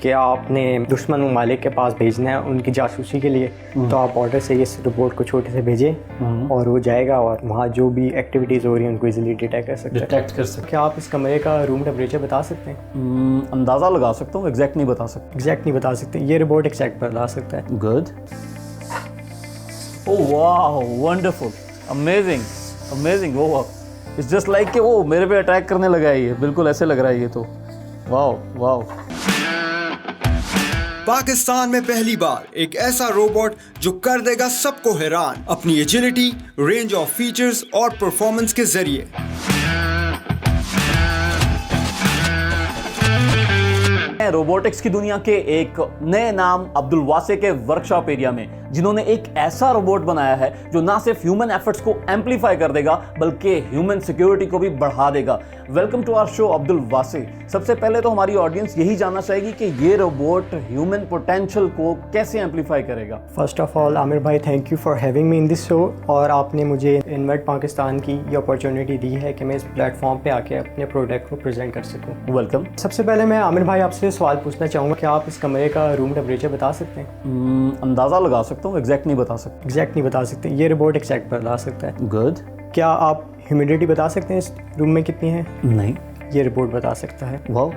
कि आपने दुश्मन ममालिक के पास भेजना है उनकी जासूसी के लिए, तो आप ऑर्डर से इस रोबोट को छोटे से भेजें और वो जाएगा और वहाँ जो भी एक्टिविटीज़ हो रही हैं उनको इजीली डिटेक्ट कर सकते हैं। क्या आप इस कमरे का रूम टेम्परेचर बता सकते हैं? अंदाज़ा लगा सकता हूँ, एग्जैक्ट नहीं बता सकते। ये रोबोट एग्जैक्ट बता सकता है। गुड। ओह वाह, wonderful, amazing. Oh it's just like कि वो मेरे पे अटैक करने लगा है, ये बिल्कुल ऐसे लग रहा है ये तो। वाह। पाकिस्तान में पहली बार एक ऐसा रोबोट जो कर देगा सबको हैरान अपनी एजिलिटी, रेंज ऑफ फीचर्स और परफॉर्मेंस के जरिए। रोबोटिक्स की दुनिया के एक नए नाम अब्दुल वासे के वर्कशॉप एरिया में, जिन्होंने एक ऐसा रोबोट बनाया है जो ना सिर्फ ह्यूमन एफर्ट्स को एम्पलीफाई कर देगा बल्कि ह्यूमन सिक्योरिटी को भी बढ़ा देगा। Welcome to our show Abdul Wase. सबसे पहले तो हमारी ऑडियंस यही जानना चाहेगी कि ये रोबोट ह्यूमन पोटेंशियल को कैसे एम्पलीफाई करेगा। फर्स्ट ऑफ ऑल आमिर भाई, thank you for having me in this show, और आपने मुझे इन्वेट पाकिस्तान की ये अपॉर्चुनिटी दी है कि मैं इस प्लेटफॉर्म पे आके अपने प्रोडक्ट को प्रेजेंट कर सकूँ। वेलकम। सबसे पहले मैं आमिर भाई आपसे सवाल पूछना चाहूँगा कि आप इस कमरे का रूम टेम्परेचर बता सकते हैं? अंदाज़ा लगा सकता हूँ, एग्जैक्ट नहीं बता सकते। ये रोबोट एग्जैक्ट बता सकता है। गुड। क्या आप ह्यूमिडिटी बता सकते हैं इस रूम में कितनी है? नहीं। ये रोबोट बता सकता है। वाह।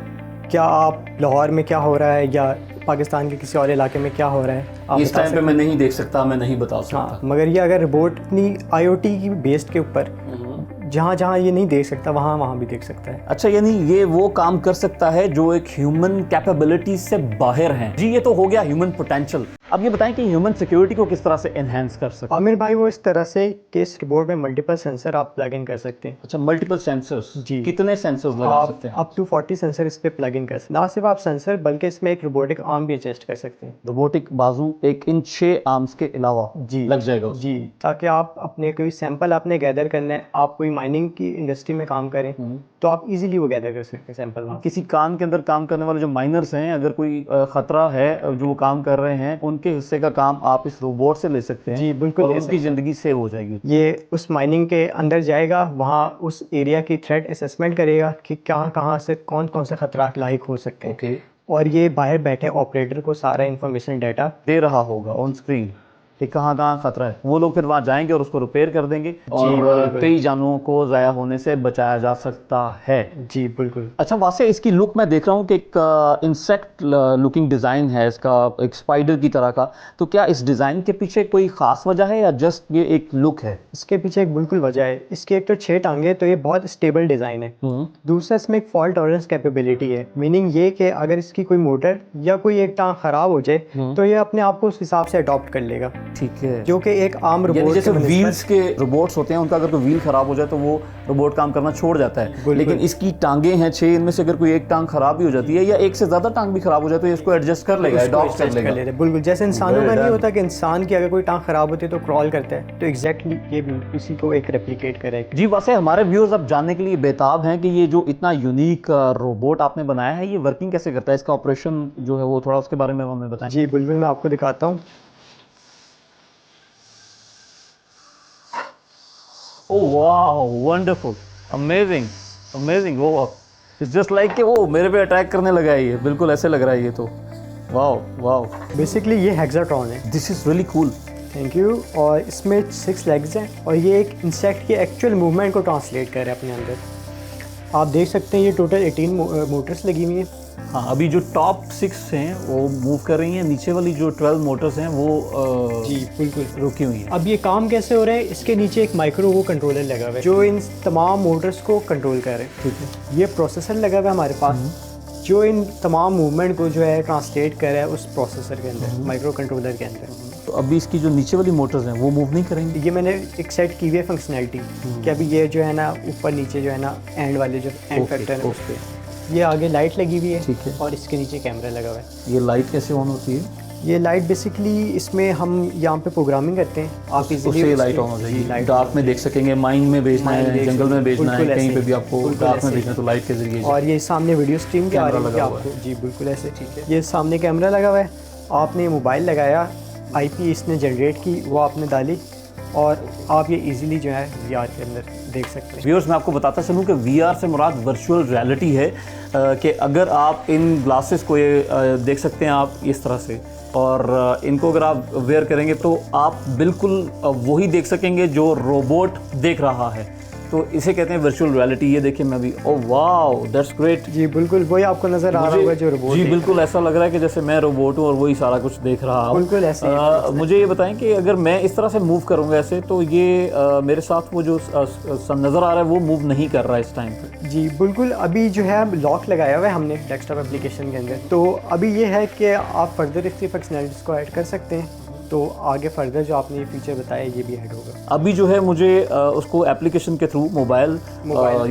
क्या आप लाहौर में क्या हो रहा है या पाकिस्तान के किसी और इलाके में क्या हो रहा है आप इस टाइम पे मैं नहीं देख सकता, मैं नहीं बता सकता। हाँ, मगर ये अगर रोबोट अपनी IoT की बेस्ड के ऊपर जहाँ ये नहीं देख सकता वहाँ भी देख सकता है। अच्छा, यानी ये वो काम कर सकता है जो एक ह्यूमन कैपेबिलिटी से बाहर है। जी, ये तो हो गया ह्यूमन पोटेंशियल। अब ये बताएं कि ह्यूमन सिक्योरिटी को किस तरह से एनहांस कर सकते हैं? आमिर भाई, वो इस तरह से कि इस रोबोट में मल्टीपल सेंसर आप प्लग इन कर सकते हैं। अच्छा, मल्टीपल सेंसर्स। जी। कितने सेंसर्स लगा सकते हैं? अप टू 40 सेंसर इस पे प्लग इन कर सकते हैं। ना सिर्फ आप सेंसर बल्कि इसमें एक रोबोटिक आर्म भी एडजस्ट कर सकते हैं। रोबोटिक बाजू 1 इंच 6 आर्म्स के अलावा जी लग जाएगा जी, ताकि आप अपने कोई सैंपल आपने गैदर करना है, आप कोई माइनिंग की इंडस्ट्री में काम करें तो आप इजीली वो गैदर कर सकते हैं सैंपल। किसी काम के अंदर काम करने वाले जो माइनर्स हैं, अगर कोई खतरा है जो वो काम कर रहे हैं, उनके हिस्से का काम आप इस रोबोट से ले सकते हैं। जी बिल्कुल, और उनकी जिंदगी सेव हो जाएगी। ये उस माइनिंग के अंदर जाएगा, वहाँ उस एरिया की थ्रेट असेसमेंट करेगा कि कहाँ से कौन से खतरा लाइक हो सकते हैं। ओके। और ये बाहर बैठे ऑपरेटर को सारा इंफॉर्मेशन डाटा दे रहा होगा ऑन स्क्रीन कि कहाँ खतरा है। वो लोग फिर वहाँ जाएंगे और उसको रिपेयर कर देंगे और कई जानवरों को ज़ाया होने से बचाया जा सकता है। जी बिल्कुल। अच्छा, वैसे इसकी लुक मैं देख रहा हूँ कि एक इंसेक्ट लुकिंग डिज़ाइन है इसका, एक स्पाइडर की तरह का। तो क्या इस डिज़ाइन के पीछे कोई ख़ास वजह है या जस्ट ये एक लुक है? इसके पीछे एक बिल्कुल वजह है। इसके एक तो 6 टांगे, तो ये बहुत स्टेबल डिज़ाइन है। दूसरा, इसमें एक फॉल्ट टॉलरेंस कैपेबिलिटी है, मीनिंग ये कि अगर इसकी कोई मोटर या कोई एक टांग ख़राब हो जाए तो ये अपने आप को उस हिसाब से अडॉप्ट कर लेगा। ठीक है। जो कि एक आम रोबोट जैसे व्हील्स के रोबोट्स होते हैं, उनका अगर कोई व्हील खराब हो जाए तो वो रोबोट काम करना छोड़ जाता है। लेकिन इसकी टांगे हैं 6, इनमें से अगर कोई एक टांग खराब भी हो जाती है या एक से ज्यादा टांग भी खराब हो जाए तो इसको एडजस्ट कर लेगा, अडॉप्ट कर लेगा। बिल्कुल, जैसे इंसानों का नहीं होता कि इंसान की अगर कोई टांग खराब होती है तो क्रॉल करता है, तो एग्जैक्टली ये भी उसी को एक रेप्लिकेट करेगा। जी, वैसे हमारे व्यूअर्स अब जानने के लिए बेताब हैं कि ये जो इतना यूनिक रोबोट आपने बनाया है ये वर्किंग कैसे करता है, इसका ऑपरेशन जो है वो थोड़ा उसके बारे में हमें बताएं। जी बिल्कुल, मैं आपको दिखाता हूँ। ओह वाह, वंडरफुल, अमेजिंग। वो इट्स जस्ट लाइक कि वो मेरे पे अटैक करने लगा है, ये बिल्कुल ऐसे लग रहा है ये तो। वाह। बेसिकली ये हेक्साट्रॉन है। This is really cool. Thank you. और इसमें 6 लेग्स हैं और ये एक इंसेक्ट के एक्चुअल मूवमेंट को ट्रांसलेट कर रहा है अपने अंदर। आप देख सकते हैं ये टोटल 18 मोटर्स लगी हुई हैं। हाँ, अभी जो टॉप 6 हैं वो मूव कर रही हैं, नीचे वाली जो 12 मोटर्स हैं वो जी बिल्कुल रुकी हुई हैं। अब ये काम कैसे हो रहा है, इसके नीचे एक माइक्रो वो कंट्रोलर लगा हुआ है जो इन तमाम मोटर्स को कंट्रोल कर रहे हैं। ठीक है। ये प्रोसेसर लगा हुआ है हमारे पास जो इन तमाम मूवमेंट को जो है ट्रांसलेट कर रहा है उस प्रोसेसर के अंदर, माइक्रो कंट्रोलर के अंदर। तो अभी इसकी जो नीचे वाली मोटर्स हैं वो मूव नहीं करेंगी? ये मैंने एक सेट की हुई है फंक्शनैलिटी कि अभी ये जो है ना ऊपर नीचे जो है ना एंड वाले जो एंड फैक्टर है उस पर ये आगे लाइट लगी हुई है। ठीक है। और इसके नीचे कैमरा लगा हुआ है। ये लाइट कैसे ऑन होती है? ये लाइट बेसिकली इसमें हम यहाँ पे प्रोग्रामिंग करते हैं, आप इजीली लाइट ऑन हो जाएगी, डार्क में देख सकेंगे, माइन में भेजना है, जंगल में भेजना है, कहीं पे भी आपको डार्क में भेजना तो लाइट के जरिए। और ये सामने वीडियो स्ट्रीम के आ रही है आपको। जी बिल्कुल ऐसे। ठीक है। ये सामने कैमरा लगा हुआ है, आपने मोबाइल लगाया, IP इसने जनरेट की, वो आपने डाली और आप ये इजीली जो है VR के अंदर देख सकते हैं। व्यूअर्स, मैं आपको बताता चलूँ कि VR से मुराद वर्चुअल रियलिटी है कि अगर आप इन ग्लासेस को ये देख सकते हैं आप इस तरह से, और इनको अगर आप वेयर करेंगे तो आप बिल्कुल वही देख सकेंगे जो रोबोट देख रहा है। तो इसे कहते हैं वर्चुअल रियलिटी। ये देखिए मैं भी, ओह वाओ दैट्स ग्रेट। जी बिल्कुल वही आपको नज़र आ रहा होगा जो रोबोट। जी बिल्कुल, ऐसा लग रहा है कि जैसे मैं रोबोट हूँ और वही सारा कुछ देख रहा हूँ। बिल्कुल ऐसे मुझे ये बताएं कि अगर मैं इस तरह से मूव करूँगा ऐसे, तो ये मेरे साथ वो जो नज़र आ रहा है वो मूव नहीं कर रहा है इस टाइम पे। जी बिल्कुल, अभी जो है लॉक लगाया हुआ है हमने डेस्कटॉप एप्लीकेशन के अंदर। तो अभी ये है कि आप फर्दर इसकी फंक्शनलिटीज़ को ऐड कर सकते हैं, तो आगे फर्दर जो आपने ये फीचर बताया ये भी ऐड होगा। अभी जो है मुझे उसको एप्लीकेशन के थ्रू मोबाइल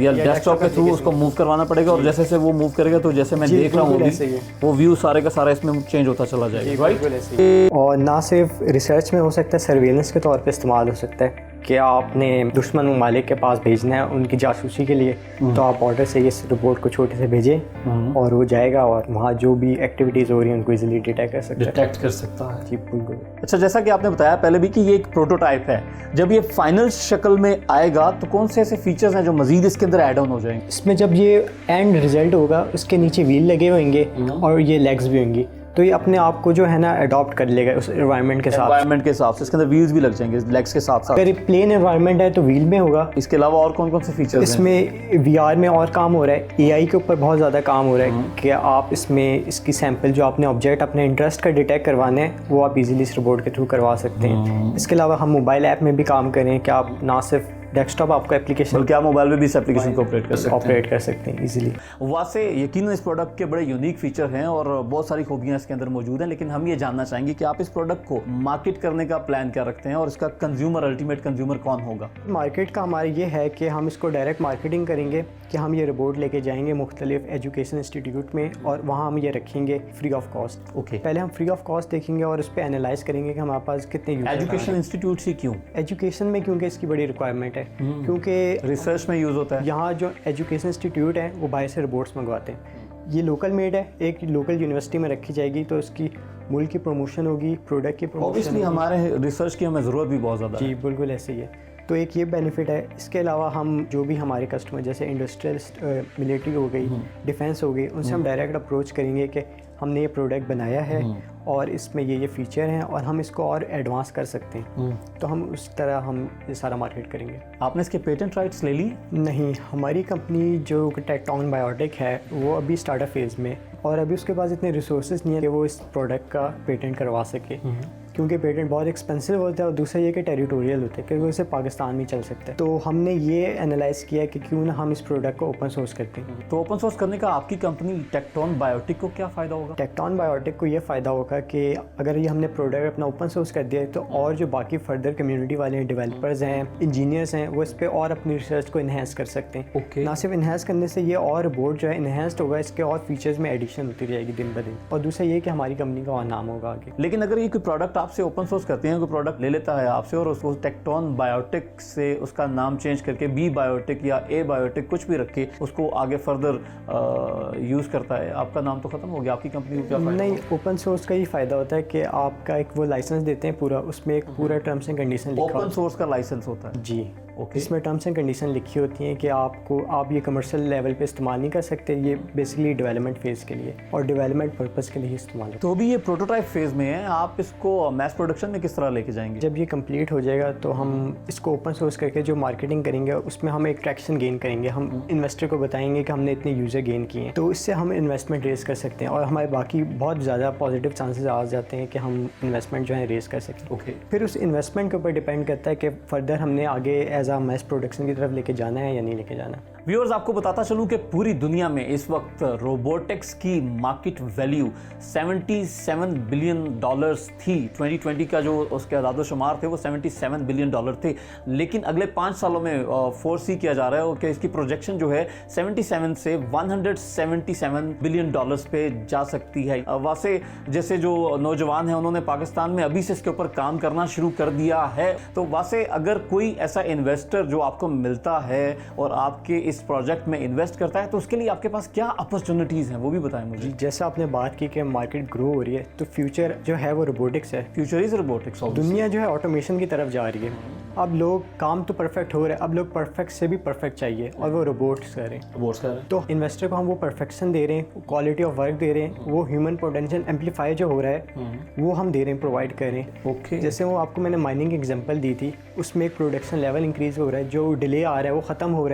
या डेस्कटॉप के थ्रू उसको मूव करवाना पड़ेगा, और जैसे से वो मूव करेगा तो जैसे मैं देख रहा हूँ अभी वो व्यू सारे का सारा इसमें चेंज होता चला जाएगा, राइट। और ना सिर्फ रिसर्च में हो सकता है, सर्वेलेंस के तौर पे इस्तेमाल हो सकता है कि आपने दुश्मन ममालिक के पास भेजना है उनकी जासूसी के लिए, तो आप ऑर्डर से इस रोबोट को छोटे से भेजें और वो जाएगा और वहाँ जो भी एक्टिविटीज़ हो रही हैं उनको इजीली डिटेक्ट कर सकता है। जी बिल्कुल। अच्छा, जैसा कि आपने बताया पहले भी कि ये एक प्रोटोटाइप है, जब ये फाइनल शक्ल में आएगा तो कौन से ऐसे फीचर्स हैं जो मजीद इसके अंदर ऐड ऑन हो जाएंगे? इसमें जब ये एंड रिजल्ट होगा उसके नीचे व्हील लगे होंगे और ये लेग्स भी होंगी, तो ये अपने आप को जो है ना अडॉप्ट कर लेगा उस एनवायरनमेंट के साथ। इसके अंदर व्हील्स भी लग जाएंगे लेग्स के साथ साथ। अगर प्लेन एनवायरनमेंट है तो व्हील में होगा। इसके अलावा और कौन कौन से फीचर्स इसमें VR में और काम हो रहा है, AI के ऊपर बहुत ज़्यादा काम हो रहा है कि आप इसमें इसकी सैंपल जो आपने ऑब्जेक्ट अपने इंटरेस्ट का डिटेक्ट करवाने हैं वो आप इजीली इस रोबोट के थ्रू करवा सकते हैं। इसके अलावा हम मोबाइल ऐप में भी काम करें कि आप ना सिर्फ डेस्कटॉप आपका एप्लीकेशन, बल्कि आप मोबाइल में भी इस एप्लीकेशन को ऑपरेट कर सकते हैं इजीली। वासे यकीनन इस प्रोडक्ट के बड़े यूनिक फीचर हैं और बहुत सारी खूबियां इसके अंदर मौजूद हैं, लेकिन हम ये जानना चाहेंगे कि आप इस प्रोडक्ट को मार्केट करने का प्लान क्या रखते हैं और इसका कंज्यूमर, अल्टीमेट कंज्यूमर कौन होगा? मार्केट का हमारा ये है कि हम इसको डायरेक्ट मार्केटिंग करेंगे कि हम ये रोबोट लेके जाएंगे मुख्तलिफ एजुकेशन इंस्टीट्यूट में और वहाँ हम ये रखेंगे फ्री ऑफ कॉस्ट। ओके, पहले हम फ्री ऑफ कॉस्ट देखेंगे और उस पर एनालाइज करेंगे कि हमारे पास कितने एजुकेशन इंस्टीट्यूट ही क्यों? एजुकेशन में क्योंकि इसकी बड़ी रिक्वायरमेंट है, क्योंकि रिसर्च में यूज़ होता है। यहाँ जो एजुकेशन इंस्टीट्यूट है वो बाहर से रोबोट्स मंगवाते हैं। ये लोकल मेड है, एक लोकल यूनिवर्सिटी में रखी जाएगी तो उसकी मुल्क की प्रमोशन होगी, प्रोडक्ट की प्रमोशन। ऑब्वियसली हमारे रिसर्च की हमें ज़रूरत भी बहुत ज़्यादा है। जी बिल्कुल ऐसे ही है, तो एक ये बेनिफिट है। इसके अलावा हम जो भी हमारे कस्टमर जैसे इंडस्ट्रियलिस्ट, मिलिट्री हो गई, डिफेंस हो गई, उनसे हम डायरेक्ट अप्रोच करेंगे कि हमने ये प्रोडक्ट बनाया है और इसमें ये फीचर हैं और हम इसको और एडवांस कर सकते हैं, तो हम उस तरह हम ये सारा मार्केट करेंगे। आपने इसके पेटेंट राइट्स ले लिए? नहीं, हमारी कंपनी जो टेक्टोन बायोटिक है वो अभी स्टार्टअप फेज़ में, और अभी उसके पास इतने रिसोर्सेज नहीं है कि वो इस प्रोडक्ट का पेटेंट करवा सके, क्योंकि पेटेंट बहुत एक्सपेंसिव होता है और दूसरा ये कि टेरिटोरियल होता है, क्योंकि उसे पाकिस्तान में चल सकता है। तो हमने ये एनालाइज किया कि क्यों ना हम इस प्रोडक्ट को ओपन सोर्स करते हैं। तो ओपन सोर्स करने का आपकी कंपनी टेक्टोन बायोटिक को क्या फ़ायदा होगा? टेक्टोन बायोटिक को ये फ़ायदा होगा कि अगर ये हमने प्रोडक्ट अपना ओपन सोर्स कर दिया है तो और जो बाकी फर्दर कम्युनिटी वाले हैं, डेवलपर्स हैं, इंजीनियर्स हैं, वो इस पर और अपनी रिसर्च को इन्हेंस कर सकते हैं। ओके, ना सिर्फ इन्हेंस करने से ये और बोर्ड जो है इन्हेंस्ड होगा, इसके और फीचर्स में एडिशन होती रहेगी दिन ब दिन, और दूसरा ये कि हमारी कंपनी का और नाम होगा आगे। लेकिन अगर ये कोई प्रोडक्ट आपसे ओपन सोर्स करते हैं, कोई प्रोडक्ट ले लेता है आपसे और उसको टेक्टोन बायोटिक से उसका नाम चेंज करके बी बायोटिक या ए बायोटिक कुछ भी रख के उसको आगे फर्दर यूज़ करता है, आपका नाम तो ख़त्म हो गया, आपकी कंपनी को क्या फ़ायदा? नहीं, ओपन सोर्स का ये फ़ायदा होता है कि आपका एक वो लाइसेंस देते हैं पूरा, उसमें एक पूरा टर्म्स एंड कंडीशन लिखा होता है। ओपन सोर्स का लाइसेंस होता है? जी, ओके। इसमें टर्म्स एंड कंडीशन लिखी होती हैं कि आप ये कमर्शियल लेवल पे इस्तेमाल नहीं कर सकते, ये बेसिकली डेवलपमेंट फेज़ के लिए और डेवलपमेंट पर्पस के लिए इस्तेमाल होता है। तो अभी ये प्रोटोटाइप फेज़ में है, आप इसको मैस प्रोडक्शन में किस तरह लेके जाएंगे? जब ये कंप्लीट हो जाएगा तो हम इसको ओपन सोर्स करके जो मार्केटिंग करेंगे उसमें हम एक ट्रैक्शन गेन करेंगे, हम इन्वेस्टर को बताएंगे कि हमने इतने यूज़र गेन किए हैं, तो इससे हम इन्वेस्टमेंट रेस कर सकते हैं और हमारे बाकी बहुत ज़्यादा पॉजिटिव चांसेस आ जाते हैं कि हम इन्वेस्टमेंट जो है रेस कर सकें। ओके, फिर उस इन्वेस्टमेंट के ऊपर डिपेंड करता है कि फर्दर हमने आगे एज आ मैस प्रोडक्शन की तरफ लेके जाना है या नहीं लेके जाना। व्यूअर्स, आपको बताता चलूं कि पूरी दुनिया में इस वक्त रोबोटिक्स की मार्केट वैल्यू $77 बिलियन थी। 2020 का जो उसके आदाद-ओ-शुमार थे वो $77 बिलियन थे, लेकिन अगले 5 सालों में फोरसी किया जा रहा है कि इसकी प्रोजेक्शन जो है 77 से $177 बिलियन पे जा सकती है। वैसे जैसे जो नौजवान हैं उन्होंने पाकिस्तान में अभी से इसके ऊपर काम करना शुरू कर दिया है, तो वैसे अगर कोई ऐसा इन्वेस्टर जो आपको मिलता है और आपके इस प्रोजेक्ट में इन्वेस्ट करता है तो उसके लिए आपके पास क्या अपॉर्चुनिटीज़ हैं वो भी बताएं मुझे। जैसा आपने बात की कि मार्केट ग्रो हो रही है, तो फ्यूचर जो है वो रोबोटिक्स है। Future is robotics. दुनिया जो है ऑटोमेशन की तरफ जा रही है। अब लोग काम तो परफेक्ट हो रहे हैं, अब लोग परफेक्ट से भी परफेक्ट चाहिए और वो रोबोट्स कर रहे हैं। तो इन्वेस्टर को हम वो परफेक्शन दे रहे हैं, क्वालिटी ऑफ वर्क दे रहे हैं, वो ह्यूमन पोटेंशियल एम्पलीफाई जो हो रहा है वो हम दे रहे हैं, प्रोवाइड कर रहे हैं। ओके। जैसे वो आपको मैंने माइनिंग एग्जांपल दी थी, उसमें एक प्रोडक्शन लेवल इंक्रीज हो रहा है, जो डिले आ रहा है वो ख़त्म हो रहा है।